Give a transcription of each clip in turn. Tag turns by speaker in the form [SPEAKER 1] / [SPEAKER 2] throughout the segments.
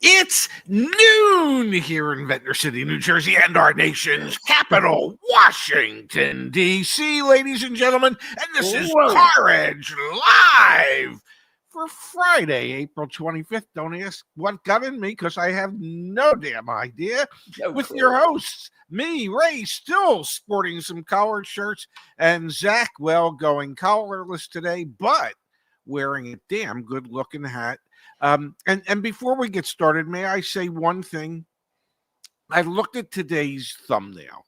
[SPEAKER 1] It's noon here in Ventnor City, New Jersey, and our nation's capital, Washington, D.C., ladies and gentlemen. And this is CarEdge Live for Friday, April 25th. Don't ask what got in me, because I have no damn idea. With your hosts, me, Ray, still sporting some collared shirts, and Zach, well, going collarless today, but wearing a damn good-looking hat. And before we get started, may I say one thing? I looked at today's thumbnail,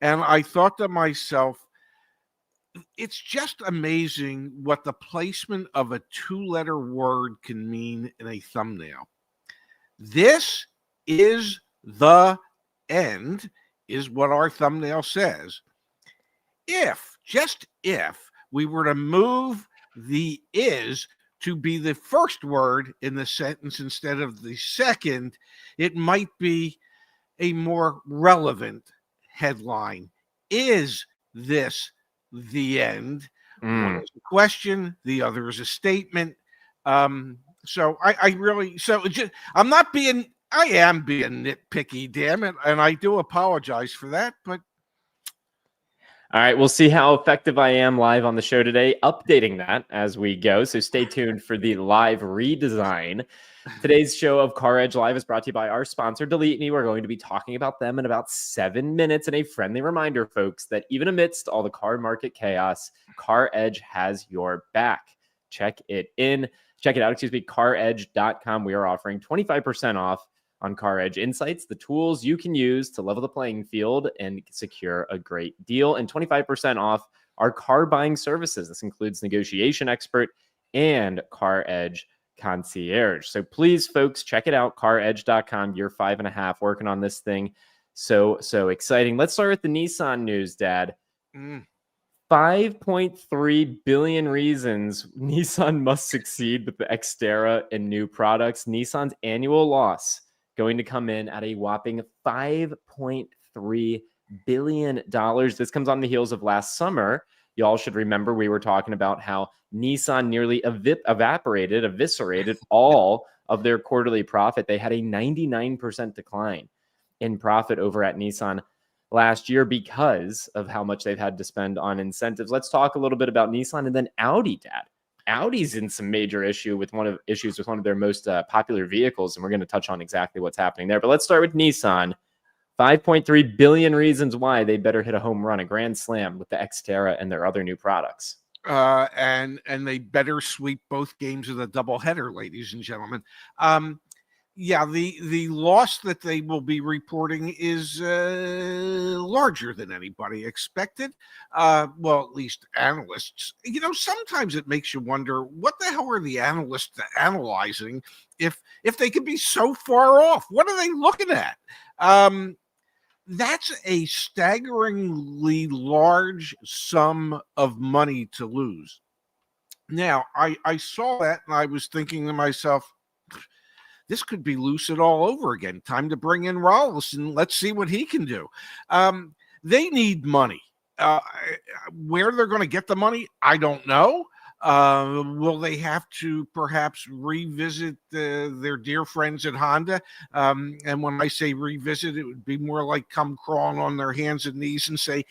[SPEAKER 1] and I thought to myself, it's just amazing what the placement of a two-letter word can mean in a thumbnail. This is the end, is what our thumbnail says. If, just if, we were to move the is to be the first word in the sentence instead of the second, it might be a more relevant headline. Is this the end? One is a question, the other is a statement. I am being nitpicky, damn it, and I do apologize for that, but
[SPEAKER 2] all right, we'll see how effective I am live on the show today, updating that as we go. So stay tuned for the live redesign. Today's show of CarEdge Live is brought to you by our sponsor, Delete Me. We're going to be talking about them in about 7 minutes. And a friendly reminder, folks, that even amidst all the car market chaos, CarEdge has your back. Check it out, CarEdge.com. We are offering 25% off on CarEdge Insights, the tools you can use to level the playing field and secure a great deal, and 25% off our car buying services. This includes negotiation expert and CarEdge concierge. So please, folks, check it out, CarEdge.com. Year 5.5 working on this thing. So exciting. Let's start with the Nissan news, Dad. 5.3 billion reasons Nissan must succeed with the Xterra and new products. Nissan's annual loss going to come in at a whopping $5.3 billion. This comes on the heels of last summer. Y'all should remember we were talking about how Nissan nearly eviscerated all of their quarterly profit. They had a 99% decline in profit over at Nissan last year because of how much they've had to spend on incentives. Let's talk a little bit about Nissan and then Audi, Dad. Audi's in some major issues with one of their most popular vehicles, and we're going to touch on exactly what's happening there. But let's start with Nissan. 5.3 billion reasons why they better hit a home run, a grand slam with the Xterra and their other new products.
[SPEAKER 1] And they better sweep both games of the doubleheader, ladies and gentlemen. The loss that they will be reporting is larger than anybody expected. Well, at least analysts. Sometimes it makes you wonder, what the hell are the analysts analyzing if they could be so far off? What are they looking at? That's a staggeringly large sum of money to lose. Now, I saw that and I was thinking to myself, this could be Lucid all over again. Time to bring in Rollison. Let's see what he can do. They need money. Where they're going to get the money, I don't know. Will they have to perhaps revisit their dear friends at Honda? And when I say revisit, it would be more like come crawling on their hands and knees and say,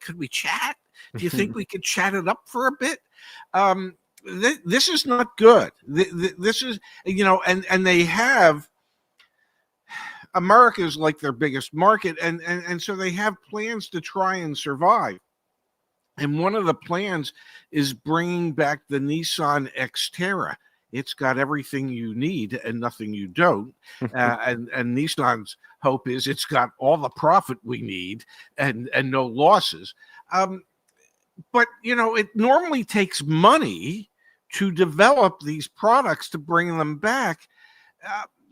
[SPEAKER 1] could we chat? Do you think we could chat it up for a bit? This is not good. This is, and they have, America is like their biggest market, and so they have plans to try and survive. And one of the plans is bringing back the Nissan Xterra. It's got everything you need and nothing you don't. And Nissan's hope is it's got all the profit we need and no losses. But, it normally takes money to develop these products to bring them back.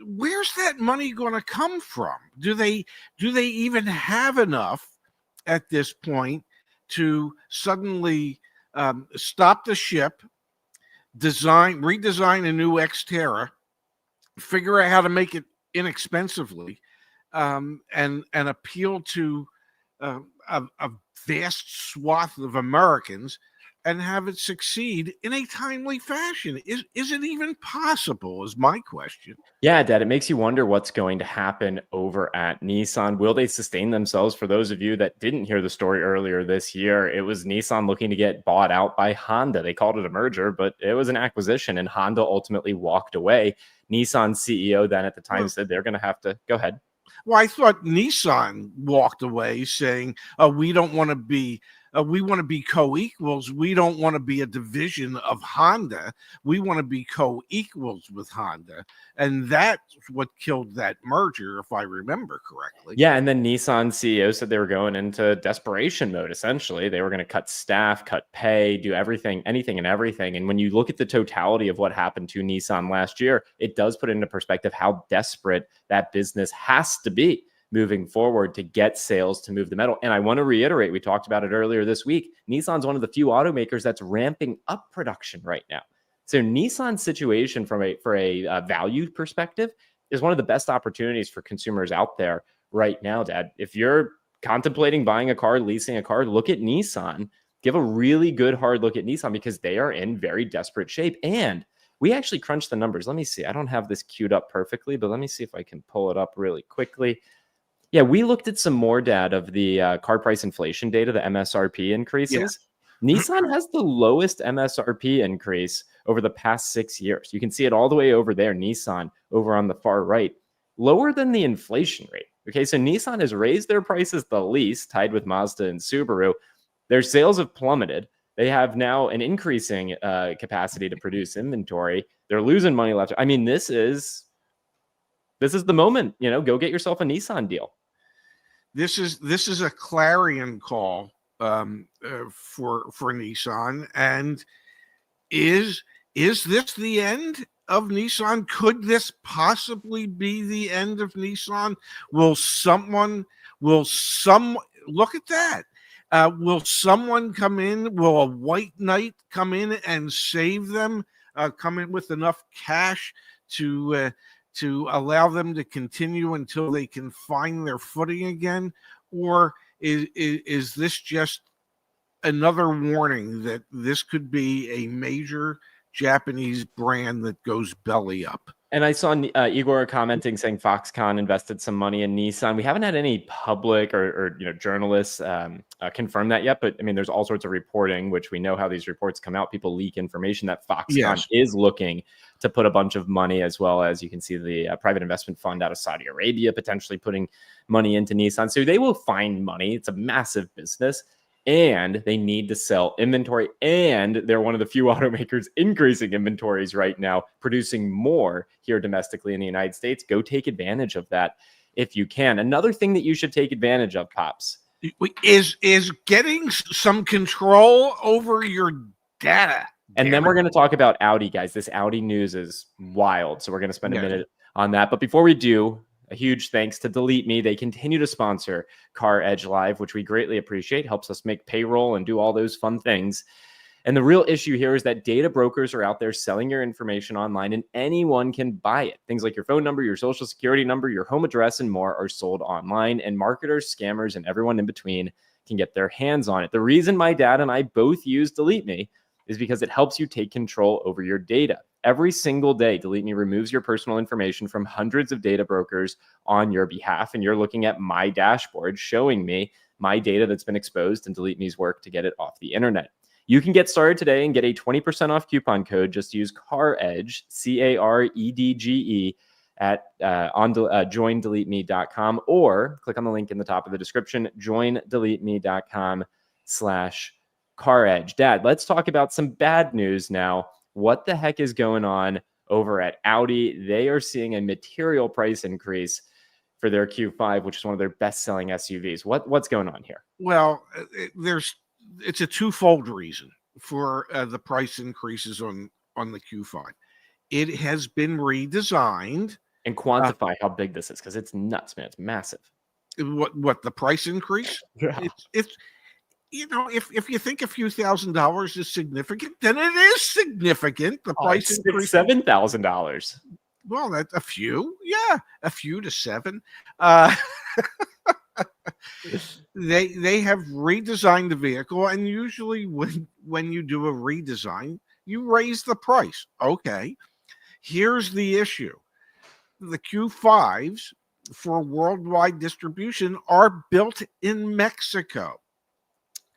[SPEAKER 1] Where's that money going to come from? Do they even have enough at this point to suddenly stop the ship, redesign a new Xterra, figure out how to make it inexpensively, and appeal to a vast swath of Americans and have it succeed in a timely fashion? Is it even possible, is my question.
[SPEAKER 2] Yeah, Dad, it makes you wonder what's going to happen over at Nissan. Will they sustain themselves? For those of you that didn't hear the story earlier this year, it was Nissan looking to get bought out by Honda. They called it a merger, but it was an acquisition, and Honda ultimately walked away. Nissan's CEO then at the time said they're going to have to go ahead.
[SPEAKER 1] Well, I thought Nissan walked away saying, we don't want to be, we want to be co-equals. We don't want to be a division of Honda. We want to be co-equals with Honda. And that's what killed that merger, if I remember correctly.
[SPEAKER 2] Yeah, and then Nissan CEO said they were going into desperation mode, essentially. They were going to cut staff, cut pay, do everything, anything and everything. And when you look at the totality of what happened to Nissan last year, it does put into perspective how desperate that business has to be moving forward to get sales to move the metal. And I want to reiterate, we talked about it earlier this week, Nissan's one of the few automakers that's ramping up production right now. So Nissan's situation for a value perspective is one of the best opportunities for consumers out there right now, Dad. If you're contemplating buying a car, leasing a car, look at Nissan. Give a really good hard look at Nissan because they are in very desperate shape. And we actually crunched the numbers. Let me see. I don't have this queued up perfectly, but let me see if I can pull it up really quickly. Yeah, we looked at some more, Dad, of the car price inflation data, the MSRP increases. Yeah. Nissan has the lowest MSRP increase over the past 6 years. You can see it all the way over there, Nissan, over on the far right, lower than the inflation rate. Okay, so Nissan has raised their prices the least, tied with Mazda and Subaru. Their sales have plummeted. They have now an increasing capacity to produce inventory. They're losing money left. I mean, this is the moment. You know, go get yourself a Nissan deal.
[SPEAKER 1] This is a clarion call for Nissan. And is this the end of Nissan? Could this possibly be the end of Nissan? Will someone look at that? Will someone come in? Will a white knight come in and save them? Come in with enough cash to allow them to continue until they can find their footing again? Or is this just another warning that this could be a major Japanese brand that goes belly up?
[SPEAKER 2] And I saw Igor commenting saying Foxconn invested some money in Nissan. We haven't had any public or journalists confirm that yet, but I mean, there's all sorts of reporting, which we know how these reports come out. People leak information that Foxconn is looking to put a bunch of money, as well as you can see the private investment fund out of Saudi Arabia potentially putting money into Nissan. So they will find money. It's a massive business. And they need to sell inventory. And they're one of the few automakers increasing inventories right now, producing more here domestically in the United States. Go take advantage of that if you can. Another thing that you should take advantage of, Pops,
[SPEAKER 1] is getting some control over your data.
[SPEAKER 2] And then we're going to talk about Audi, guys. This Audi news is wild. So we're going to spend a minute on that. But before we do, a huge thanks to Delete Me. They continue to sponsor CarEdge Live, which we greatly appreciate. Helps us make payroll and do all those fun things. And the real issue here is that data brokers are out there selling your information online, and anyone can buy it. Things like your phone number, your social security number, your home address, and more are sold online, and marketers, scammers, and everyone in between can get their hands on it. The reason my dad and I both use Delete Me is because it helps you take control over your data. Every single day, Delete Me removes your personal information from hundreds of data brokers on your behalf, and you're looking at my dashboard showing me my data that's been exposed and Delete Me's work to get it off the internet. You can get started today and get a 20% off coupon code. Just use CarEdge, CAREDGE, at joindeleteme.com, or click on the link in the top of the description, joindeleteme.com/CarEdge. Dad, let's talk about some bad news now. What the heck is going on over at Audi? They are seeing a material price increase for their Q5, which is one of their best-selling SUVs. What's going on here?
[SPEAKER 1] Well, it's a twofold reason for the price increases on the Q5. It has been redesigned.
[SPEAKER 2] And quantify how big this is, because it's nuts, man. It's massive.
[SPEAKER 1] What the price increase?
[SPEAKER 2] Yeah.
[SPEAKER 1] It's if you think a few $1,000s is significant, then it is significant. The price increase,
[SPEAKER 2] $7,000.
[SPEAKER 1] Well, that's a few, a few to seven. They have redesigned the vehicle, and usually when when you do a redesign, you raise the price. Okay. Here's the issue. The Q5s for worldwide distribution are built in Mexico.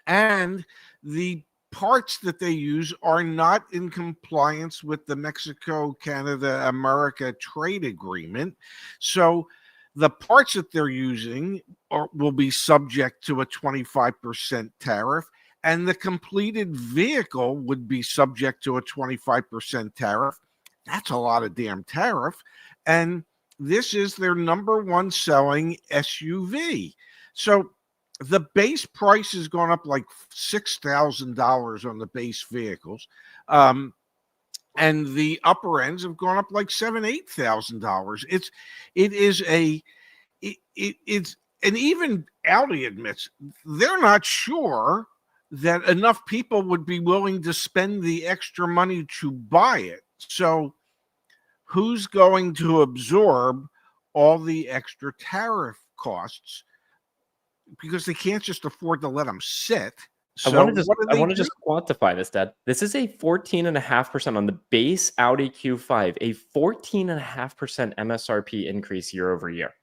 [SPEAKER 1] And the parts that they use are not in compliance with the Mexico, Canada, America trade agreement. So the parts that they're using will be subject to a 25% tariff, and the completed vehicle would be subject to a 25% tariff. That's a lot of damn tariff. And this is their number one selling SUV. So the base price has gone up like $6,000 on the base vehicles. And the upper ends have gone up like $7,000-8,000. It's and even Audi admits they're not sure that enough people would be willing to spend the extra money to buy it. So who's going to absorb all the extra tariff costs? Because they can't just afford to let them sit. So
[SPEAKER 2] I want to just quantify this, Dad. This is a 14.5% on the base Audi Q5, a 14.5% MSRP increase year over year.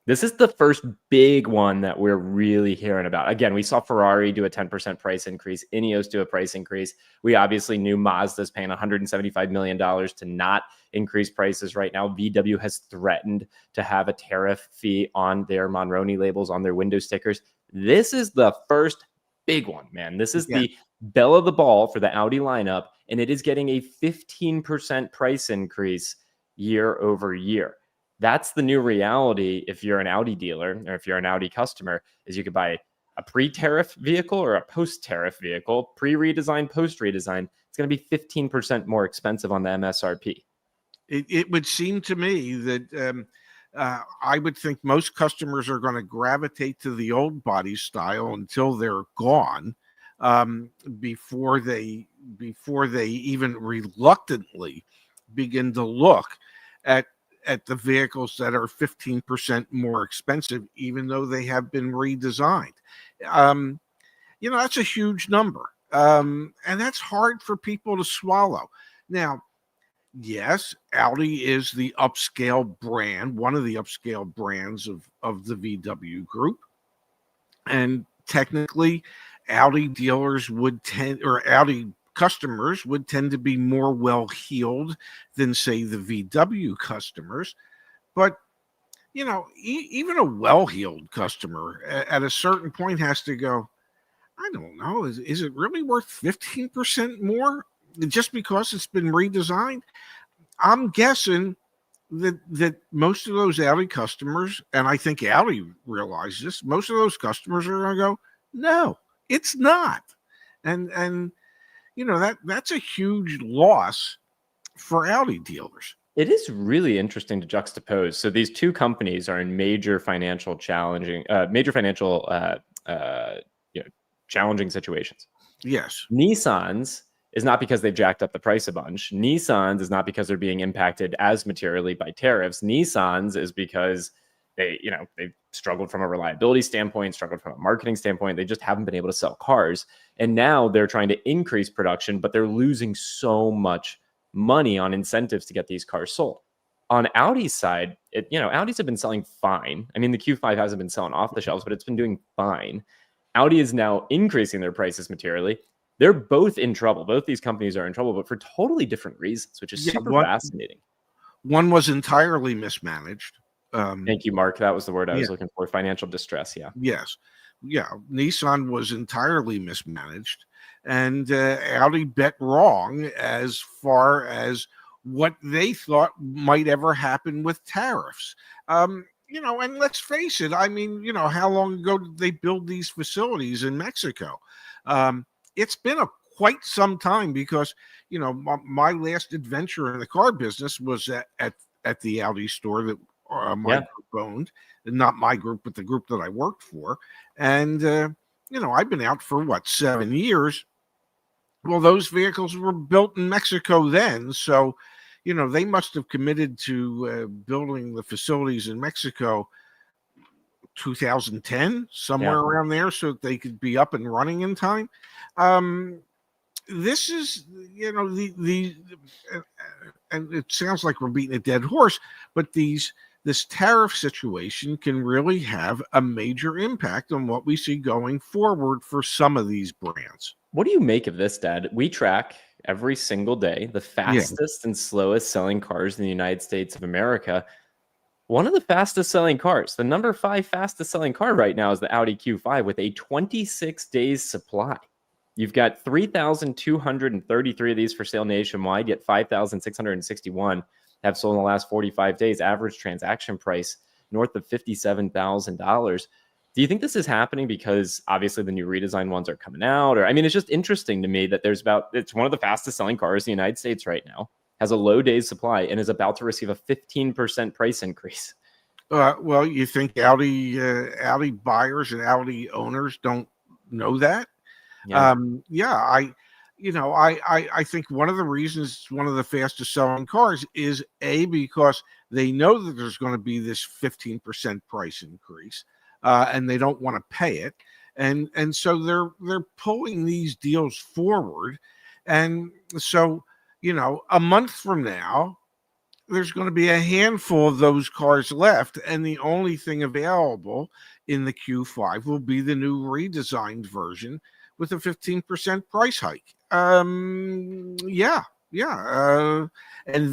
[SPEAKER 2] This is the first big one that we're really hearing about. Again, we saw Ferrari do a 10% price increase, Ineos do a price increase. We obviously knew Mazda's paying $175 million to not increase prices right now. VW has threatened to have a tariff fee on their Monroney labels, on their window stickers. This is the first big one, man. This is the belle of the ball for the Audi lineup, and it is getting a 15% price increase year over year. That's the new reality if you're an Audi dealer or if you're an Audi customer, is you could buy a pre-tariff vehicle or a post-tariff vehicle, pre-redesign, post-redesign. It's going to be 15% more expensive on the MSRP.
[SPEAKER 1] It would seem to me that I would think most customers are going to gravitate to the old body style until they're gone, before they even reluctantly begin to look at the vehicles that are 15% more expensive, even though they have been redesigned. That's a huge number. And that's hard for people to swallow. Now, yes, Audi is the upscale brand, one of the upscale brands of the VW group. And technically, Audi dealers Audi customers would tend to be more well-heeled than, say, the VW customers. But, even a well-heeled customer at a certain point has to go, I don't know, is it really worth 15% more just because it's been redesigned? I'm guessing that most of those Audi customers, and I think Audi realizes this, most of those customers are going to go, no, it's not. And that's a huge loss for Audi dealers.
[SPEAKER 2] It is really interesting to juxtapose. So these two companies are in major financial challenging situations.
[SPEAKER 1] Yes.
[SPEAKER 2] Nissan's is not because they've jacked up the price a bunch. Nissan's is not because they're being impacted as materially by tariffs. Nissan's is because they've struggled from a reliability standpoint, struggled from a marketing standpoint. They just haven't been able to sell cars. And now they're trying to increase production, but they're losing so much money on incentives to get these cars sold. On Audi's side, Audis have been selling fine. I mean, the Q5 hasn't been selling off the shelves, but it's been doing fine. Audi is now increasing their prices materially. They're both in trouble. Both these companies are in trouble, but for totally different reasons, which is super fascinating.
[SPEAKER 1] One was entirely mismanaged.
[SPEAKER 2] Thank you, Mark. That was the word I was looking for. Financial distress. Yeah.
[SPEAKER 1] Yes. Yeah. Nissan was entirely mismanaged, and Audi bet wrong as far as what they thought might ever happen with tariffs. And let's face it. I mean, how long ago did they build these facilities in Mexico? It's been quite some time, because, my last adventure in the car business was at the Audi store that my group owned, not my group, but the group that I worked for. And, I've been out for 7 years. Well, those vehicles were built in Mexico then. So, they must have committed to building the facilities in Mexico 2010, somewhere around there, so that they could be up and running in time. this is, uh, and it sounds like we're beating a dead horse, but this tariff situation can really have a major impact on what we see going forward for some of these brands.
[SPEAKER 2] What do you make of this, Dad? We track every single day the fastest and slowest selling cars in the United States of America. One of the fastest selling cars, the number 5 fastest selling car right now, is the Audi Q5 with a 26 days supply. You've got 3,233 of these for sale nationwide, yet 5,661 have sold in the last 45 days. Average transaction price north of $57,000. Do you think this is happening because obviously the new redesign ones are coming out? Or, I mean, it's just interesting to me that it's one of the fastest selling cars in the United States right now, has a low days supply, and is about to receive a 15% price increase.
[SPEAKER 1] Well, you think Audi buyers and Audi owners don't know that?
[SPEAKER 2] Yeah.
[SPEAKER 1] I think one of the reasons it's one of the fastest selling cars is because they know that there's going to be this 15% price increase, and they don't want to pay it, and so they're pulling these deals forward, and so a month from now there's going to be a handful of those cars left, and the only thing available in the Q5 will be the new redesigned version with a 15% price hike. And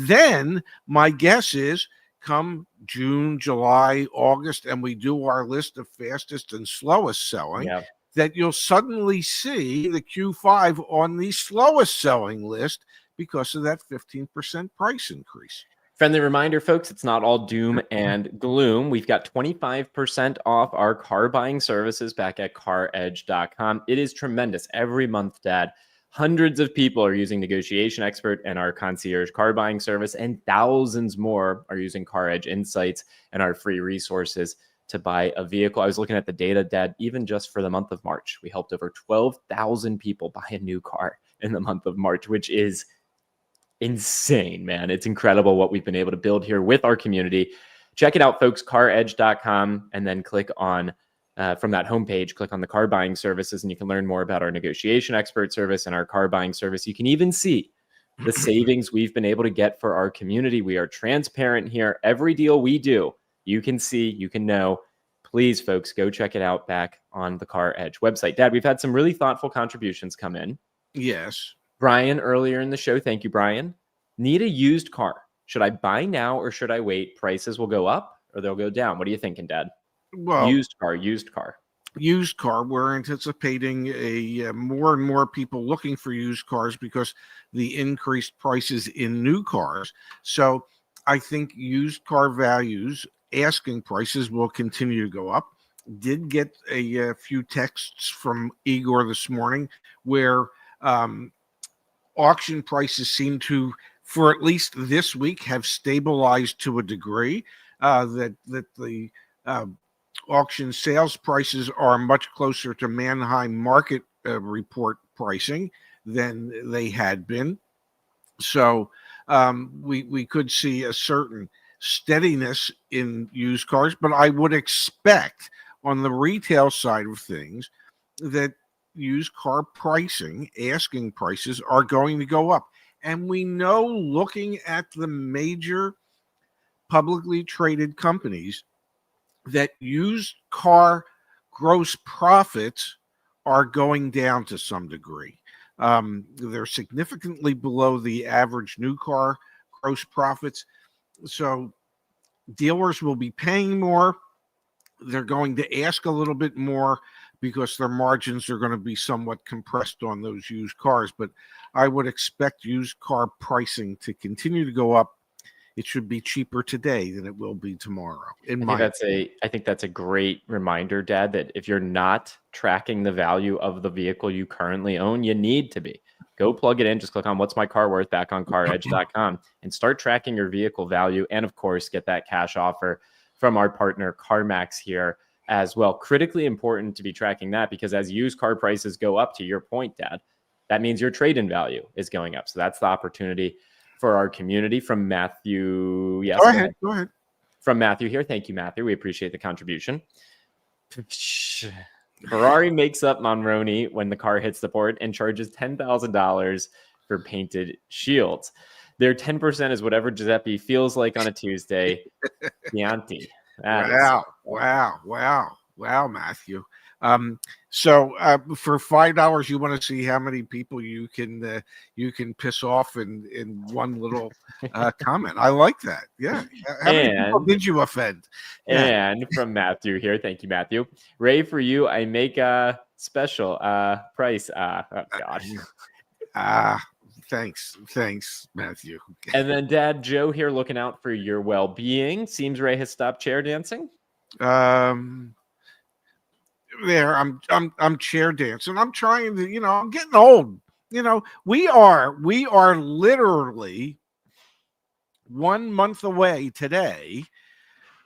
[SPEAKER 1] then my guess is come June, July, August, and we do our list of fastest and slowest selling, that you'll suddenly see the Q5 on the slowest selling list because of that 15% price increase.
[SPEAKER 2] Friendly reminder, folks, it's not all doom and gloom. We've got 25% off our car buying services back at CarEdge.com. It is tremendous. Every month, Dad, hundreds of people are using Negotiation Expert and our concierge car buying service, and thousands more are using CarEdge Insights and our free resources to buy a vehicle. I was looking at the data, Dad, even just for the month of March, we helped over 12,000 people buy a new car in the month of March, which is insane, man. It's incredible what we've been able to build here with our community. Check it out, folks, caredge.com, and then click on, from that homepage, click on the car buying services, and you can learn more about our Negotiation Expert service and our car buying service. You can even see the savings we've been able to get for our community. We are transparent here. Every deal we do, you can see, you can know. Please, folks, go check it out back on the CarEdge website. Dad, we've had some really thoughtful contributions come in.
[SPEAKER 1] Yes.
[SPEAKER 2] Brian, earlier in the show, thank you, Brian. Need a used car. Should I buy now or should I wait? Prices will go up or they'll go down. What are you thinking, Dad?
[SPEAKER 1] Well,
[SPEAKER 2] used car.
[SPEAKER 1] We're anticipating more and more people looking for used cars because the increased prices in new cars. So I think used car values, asking prices, will continue to go up. Did get a few texts from Igor this morning where auction prices seem to, for at least this week, have stabilized to a degree. That the auction sales prices are much closer to Manheim market report pricing than they had been. So we could see a certain steadiness in used cars, but I would expect on the retail side of things that used car pricing, asking prices, are going to go up. And we know, looking at the major publicly traded companies, that used car gross profits are going down to some degree. They're significantly below the average new car gross profits. So dealers will be paying more. They're going to ask a little bit more because their margins are going to be somewhat compressed on those used cars. But I would expect used car pricing to continue to go up. It should be cheaper today than it will be tomorrow.
[SPEAKER 2] I think that's a great reminder, Dad, that if you're not tracking the value of the vehicle you currently own, you need to be. Go plug it in. Just click on What's My Car Worth back on CarEdge.com and start tracking your vehicle value. And of course, get that cash offer from our partner CarMax here as well. Critically important to be tracking that, because as used car prices go up, to your point, Dad, that means your trade-in value is going up. So that's the opportunity for our community. From Matthew. Yes.
[SPEAKER 1] Go ahead.
[SPEAKER 2] From Matthew here. Thank you, Matthew. We appreciate the contribution. Ferrari makes up Monroney when the car hits the port and charges $10,000 for painted shields. Their 10% is whatever Giuseppe feels like on a Tuesday. Chianti.
[SPEAKER 1] Wow, Matthew. So for $5, you want to see how many people you can piss off in one little comment. I like that. Yeah. How many people did you offend? Yeah.
[SPEAKER 2] And from Matthew here, thank you, Matthew. Ray, for you, I make a special price. Oh God.
[SPEAKER 1] Thanks, Matthew.
[SPEAKER 2] And then Dad Joe here, looking out for your well-being. Seems Ray has stopped chair dancing.
[SPEAKER 1] There, I'm chair dancing. I'm trying to, I'm getting old. We are literally 1 month away today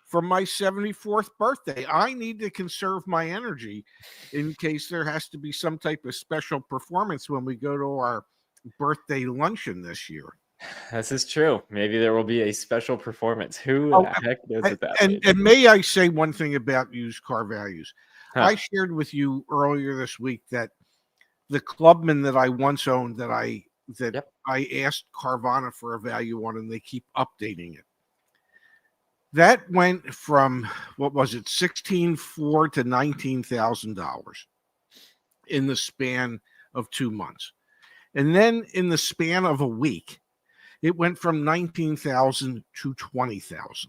[SPEAKER 1] from my 74th birthday. I need to conserve my energy in case there has to be some type of special performance when we go to our birthday luncheon this year.
[SPEAKER 2] This is true. Maybe there will be a special performance. Who the heck knows what that means?
[SPEAKER 1] And may I say one thing about used car values? I shared with you earlier this week that the Clubman that I once owned that I asked Carvana for a value on, and they keep updating it. That went from, what was it, $16,400 to $19,000 in the span of 2 months. And then in the span of a week, it went from $19,000 to $20,000.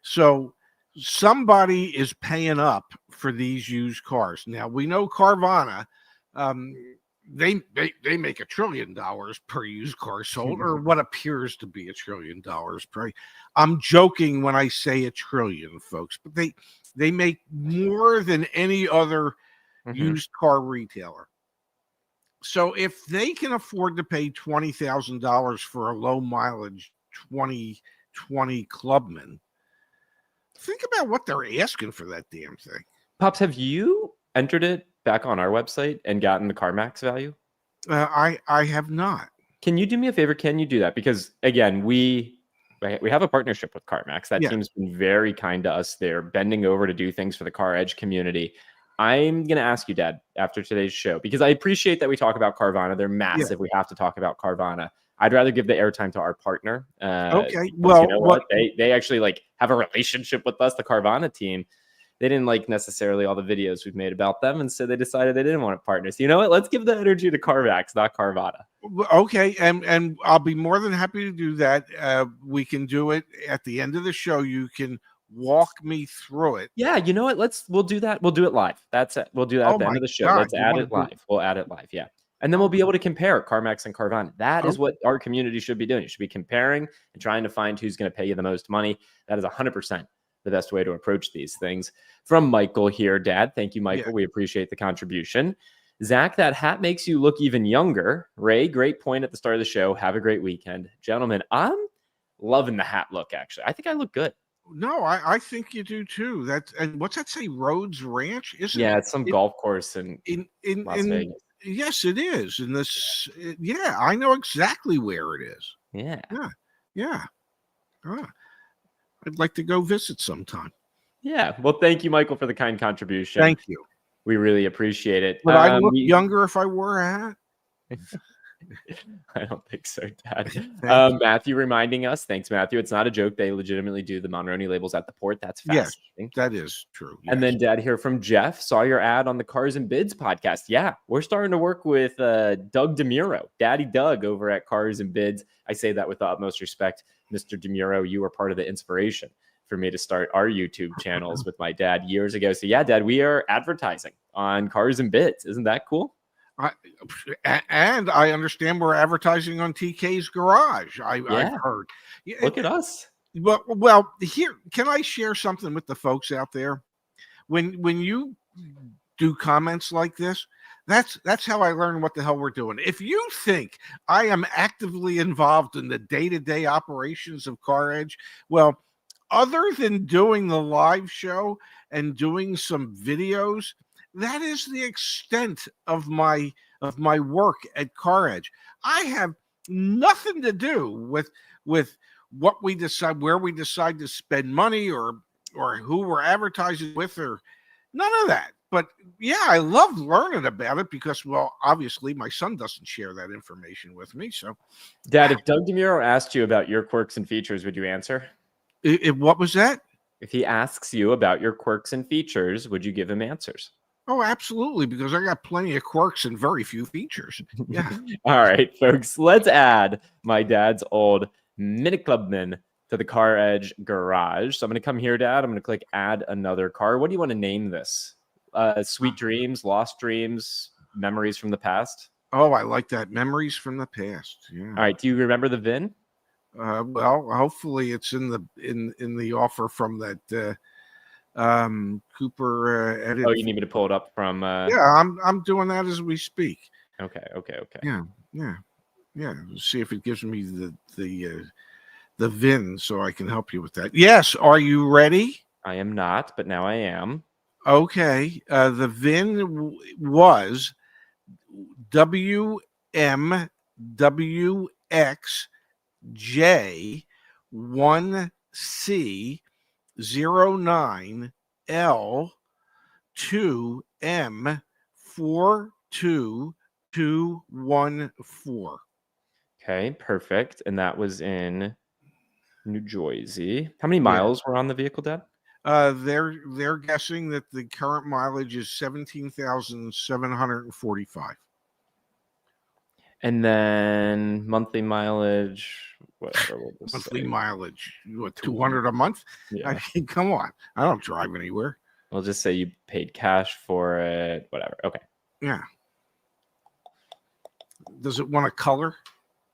[SPEAKER 1] So somebody is paying up for these used cars. Now, we know Carvana, they make $1 trillion per used car sold, or what appears to be $1 trillion per. I'm joking when I say $1 trillion, folks, but they make more than any other used car retailer. So if they can afford to pay $20,000 for a low mileage 2020 Clubman, think about what they're asking for that damn thing.
[SPEAKER 2] Pops, have you entered it back on our website and gotten the CarMax value?
[SPEAKER 1] I have not.
[SPEAKER 2] Can you do me a favor? Can you do that? Because again, we have a partnership with CarMax. That team's been very kind to us. They're bending over to do things for the CarEdge community. I'm going to ask you, Dad, after today's show, because I appreciate that we talk about Carvana. They're massive. We have to talk about Carvana. I'd rather give the airtime to our partner.
[SPEAKER 1] Okay. Well,
[SPEAKER 2] you know what? They actually have a relationship with us, the Carvana team. They didn't like necessarily all the videos we've made about them, and so they decided they didn't want to partner. So you know what? Let's give the energy to CarMax, not Carvana.
[SPEAKER 1] Okay, and I'll be more than happy to do that. We can do it at the end of the show. You can walk me through it.
[SPEAKER 2] Yeah, you know what? We'll do that. We'll do it live. That's it. We'll do that at the end of the show. Let's add it live. We'll add it live. Yeah. And then we'll be able to compare CarMax and Carvana. That is what our community should be doing. You should be comparing and trying to find who's going to pay you the most money. That is 100% the best way to approach these things. From Michael here, Dad. Thank you, Michael. We appreciate the contribution. Zach, that hat makes you look even younger. Ray, great point at the start of the show. Have a great weekend. Gentlemen, I'm loving the hat look, actually. I think I look good.
[SPEAKER 1] No, I think you do too. And what's that say? Rhodes Ranch? Isn't it?
[SPEAKER 2] Yeah, it's some golf course in Las Vegas.
[SPEAKER 1] Yes, it is. And I know exactly where it is. Yeah. I'd like to go visit sometime.
[SPEAKER 2] Yeah. Well, thank you, Michael, for the kind contribution.
[SPEAKER 1] Thank you.
[SPEAKER 2] We really appreciate it.
[SPEAKER 1] Would I look younger if I wore a hat?
[SPEAKER 2] I don't think so, Dad. Matthew reminding us. Thanks, Matthew. It's not a joke. They legitimately do the Monroney labels at the port. That's fascinating.
[SPEAKER 1] Yes, that is true. Yes.
[SPEAKER 2] And then Dad here from Jeff. Saw your ad on the Cars and Bids podcast. Yeah, we're starting to work with Doug DeMuro, Daddy Doug over at Cars and Bids. I say that with the utmost respect. Mr. DeMuro, you were part of the inspiration for me to start our YouTube channels with my dad years ago. So yeah, Dad, we are advertising on Cars and Bids. Isn't that cool?
[SPEAKER 1] And I understand we're advertising on TK's Garage. I've heard.
[SPEAKER 2] Look at us.
[SPEAKER 1] Well, here, can I share something with the folks out there? When you do comments like this, that's how I learn what the hell we're doing. If you think I am actively involved in the day-to-day operations of CarEdge, well, other than doing the live show and doing some videos, that is the extent of my work at CarEdge. I have nothing to do with what we decide, where we decide to spend money, or who we're advertising with, or none of that. but yeah, I love learning about it because, well, obviously my son doesn't share that information with me. So,
[SPEAKER 2] Dad, if Doug DeMuro asked you about your quirks and features, would you answer?
[SPEAKER 1] What was that?
[SPEAKER 2] If he asks you about your quirks and features, would you give him answers?
[SPEAKER 1] Oh, absolutely, because I got plenty of quirks and very few features. Yeah.
[SPEAKER 2] All right, folks, let's add my dad's old Mini Clubman to the CarEdge garage. So I'm going to come here, Dad. I'm going to click add another car. What do you want to name this? Sweet dreams, lost dreams, memories from the past.
[SPEAKER 1] Oh, I like that. Memories from the past. Yeah.
[SPEAKER 2] All right. Do you remember the VIN?
[SPEAKER 1] Well, hopefully it's in the offer from that Cooper edit.
[SPEAKER 2] Oh, you need me to pull it up from
[SPEAKER 1] Yeah, I'm doing that as we speak.
[SPEAKER 2] Okay.
[SPEAKER 1] Yeah. See if it gives me the VIN so I can help you with that. Yes, are you ready?
[SPEAKER 2] I am not, but now I am.
[SPEAKER 1] Okay. The VIN was WMWX-J1C09L2M42214.
[SPEAKER 2] Okay, perfect. And that was in New Jersey. How many miles were on the vehicle, Dad?
[SPEAKER 1] They're guessing that the current mileage is 17,745.
[SPEAKER 2] And then monthly mileage, whatever.
[SPEAKER 1] Monthly mileage, what, 200 a month?
[SPEAKER 2] Yeah.
[SPEAKER 1] I mean, come on. I don't drive anywhere.
[SPEAKER 2] We'll just say you paid cash for it, whatever. Okay.
[SPEAKER 1] Yeah. Does it want a color?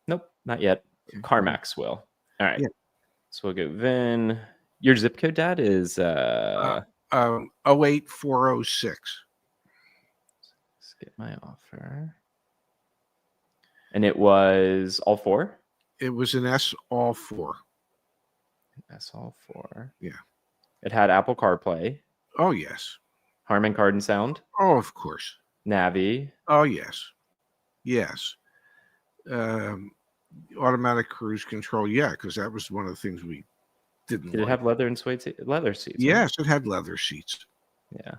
[SPEAKER 2] Nope, not yet. CarMax will. All right.
[SPEAKER 1] Yeah.
[SPEAKER 2] So we'll go VIN. Your zip code, Dad, is
[SPEAKER 1] 08406.
[SPEAKER 2] Let's get my offer. And it was all four?
[SPEAKER 1] It was an S all four.
[SPEAKER 2] S all four.
[SPEAKER 1] Yeah.
[SPEAKER 2] It had Apple CarPlay.
[SPEAKER 1] Oh, yes.
[SPEAKER 2] Harman Kardon sound.
[SPEAKER 1] Oh, of course.
[SPEAKER 2] Navi.
[SPEAKER 1] Oh, yes. Yes. Automatic cruise control. Yeah, because that was one of the things we didn't.
[SPEAKER 2] Did it have leather and suede leather seats?
[SPEAKER 1] Yes, it had leather seats.
[SPEAKER 2] Yeah.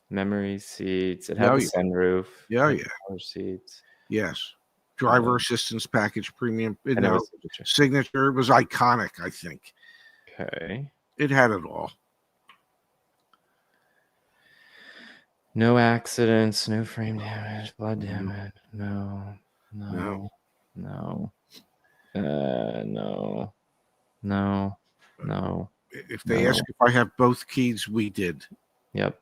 [SPEAKER 2] Memory seats. It had the sunroof.
[SPEAKER 1] Yeah.
[SPEAKER 2] Power seats.
[SPEAKER 1] Yes. Driver assistance package premium.
[SPEAKER 2] Signature.
[SPEAKER 1] Signature was iconic, I think.
[SPEAKER 2] Okay.
[SPEAKER 1] It had it all.
[SPEAKER 2] No accidents, no frame damage, blood damage. No.
[SPEAKER 1] If they ask if I have both keys, we did.
[SPEAKER 2] Yep.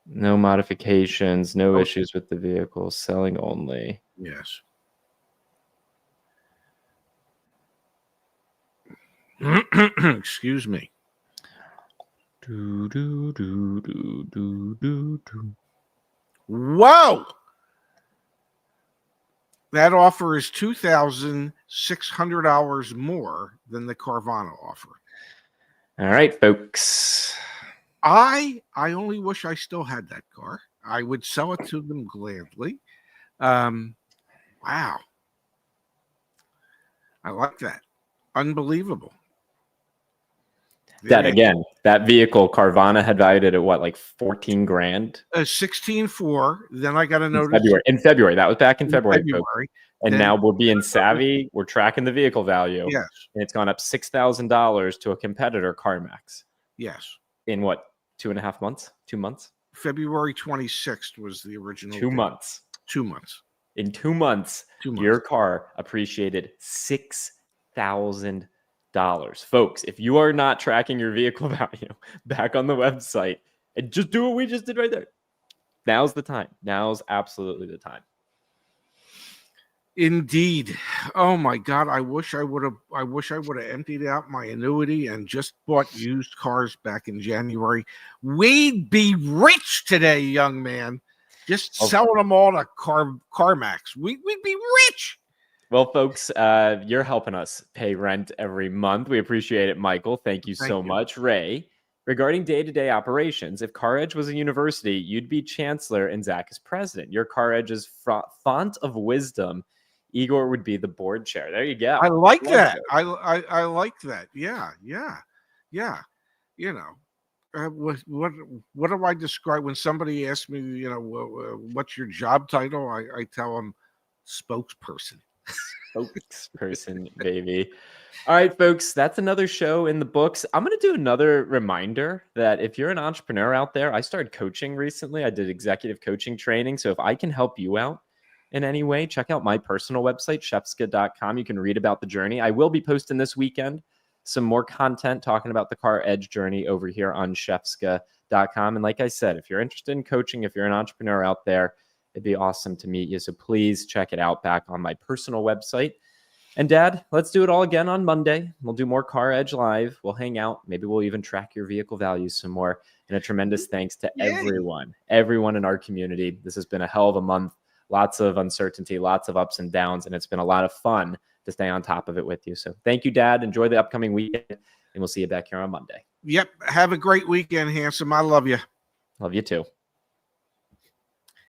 [SPEAKER 2] No modifications, no issues with the vehicle, selling only.
[SPEAKER 1] Yes. Excuse me. Whoa! That offer is $2,600 more than the Carvana offer.
[SPEAKER 2] All right, folks.
[SPEAKER 1] I only wish I still had that car. I would sell it to them gladly. Wow. I like that. Unbelievable.
[SPEAKER 2] That again, that vehicle Carvana had valued it at what, like 14 grand?
[SPEAKER 1] 16.4. Then I got a notice
[SPEAKER 2] in February. That was back in February. And
[SPEAKER 1] then,
[SPEAKER 2] now we're being savvy. We're tracking the vehicle value.
[SPEAKER 1] Yes.
[SPEAKER 2] And it's gone up $6,000 to a competitor, CarMax.
[SPEAKER 1] Yes.
[SPEAKER 2] In what, 2.5 months? 2 months?
[SPEAKER 1] February 26th was the original.
[SPEAKER 2] 2 months.
[SPEAKER 1] 2 months.
[SPEAKER 2] In 2 months, your car appreciated $6,000. Folks, if you are not tracking your vehicle value, back on the website and just do what we just did right there. Now's the time. Now's absolutely the time.
[SPEAKER 1] Indeed. Oh my God. I wish I would have emptied out my annuity and just bought used cars back in January. We'd be rich today, young man. Just selling them all to CarMax. We'd be rich.
[SPEAKER 2] Well, folks, you're helping us pay rent every month. We appreciate it, Michael. Thank you so much. Ray, regarding day-to-day operations, if CarEdge was a university, you'd be chancellor and Zach is president. Your CarEdge's font of wisdom, Igor would be the board chair. There you go.
[SPEAKER 1] I like that. I like that. Yeah. You know, what do I describe when somebody asks me, what's your job title? I tell them spokesperson.
[SPEAKER 2] Spokesperson, baby. All right, folks, that's another show in the books. I'm going to do another reminder that if you're an entrepreneur out there, I started coaching recently. I did executive coaching training. So if I can help you out in any way, check out my personal website, chefska.com. You can read about the journey. I will be posting this weekend some more content talking about the CarEdge journey over here on chefska.com. And like I said, if you're interested in coaching, if you're an entrepreneur out there, it'd be awesome to meet you. So please check it out back on my personal website. And Dad, let's do it all again on Monday. We'll do more CarEdge Live. We'll hang out. Maybe we'll even track your vehicle values some more. And a tremendous thanks to everyone in our community. This has been a hell of a month. Lots of uncertainty, lots of ups and downs, and it's been a lot of fun to stay on top of it with you. So thank you, Dad. Enjoy the upcoming weekend, and we'll see you back here on Monday.
[SPEAKER 1] Yep. Have a great weekend, handsome. I love you.
[SPEAKER 2] Love you too.